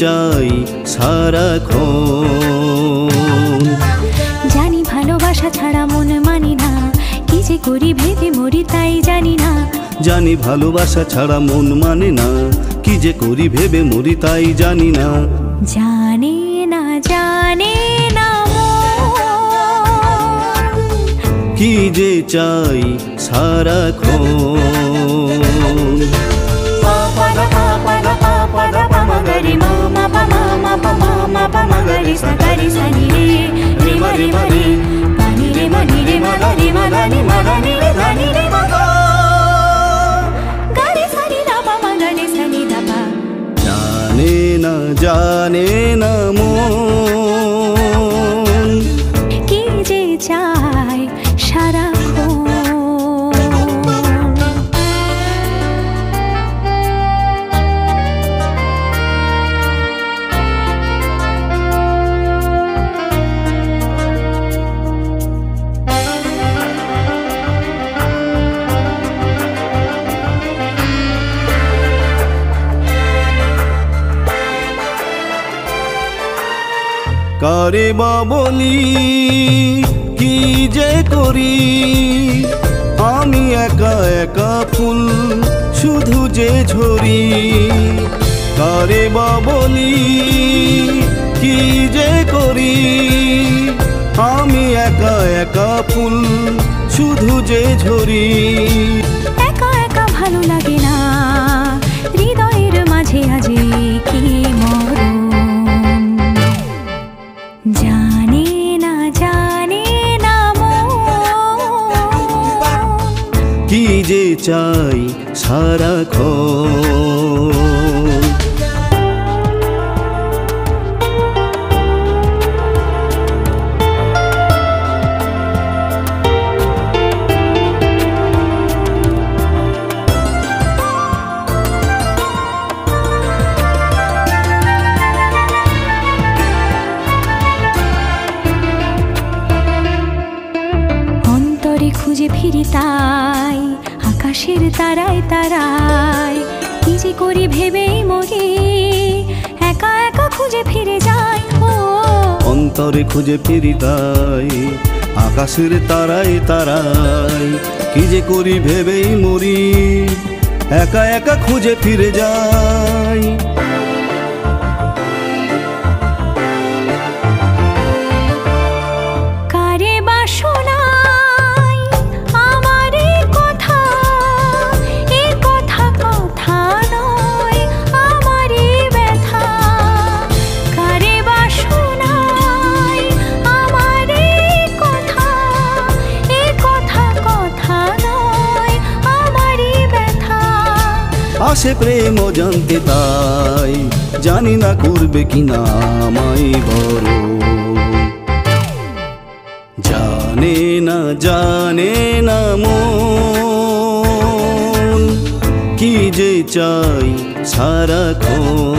চাই সারাক্ষণ। জানি ভালোবাসা ছাড়া মন মানি না, কি যে করি ভেবে মরি তাই জানি না। জানি ভালোবাসা ছাড়া মন মানে না, কি যে করি ভেবে মরি তাই জানি না। জানে না কি যে চাই সারাক্ষণ। জানে না মন কি যে চাই সারাক্ষণ। কারে বা বলি কি যে করি, আমি একা একা ফুল শুধু যে ঝরি। কারে বা বলি কি যে করি, আমি একা একা ফুল শুধু যে ঝরি। একা একা ভালো লাগে না, হৃদয়ের মাঝে আজে কি মরণ। জানে না মন কি যে চাই সারাক্ষণ। খুঁজে ফিরি তাই আকাশের তারায় তারায়, কি যে করি ভেবেই মরি একা একা খুঁজে ফিরে যাই। ও অন্তরে খুঁজে ফিরি তাই আকাশের তারায় তারায়, কি যে করি ভেবেই মরি একা একা খুঁজে ফিরে যাই। আসে প্রেম জানতে তাই জানি না করবে কিনা আমায় বড়। জানে না মন কি যে চাই সারাক্ষণ।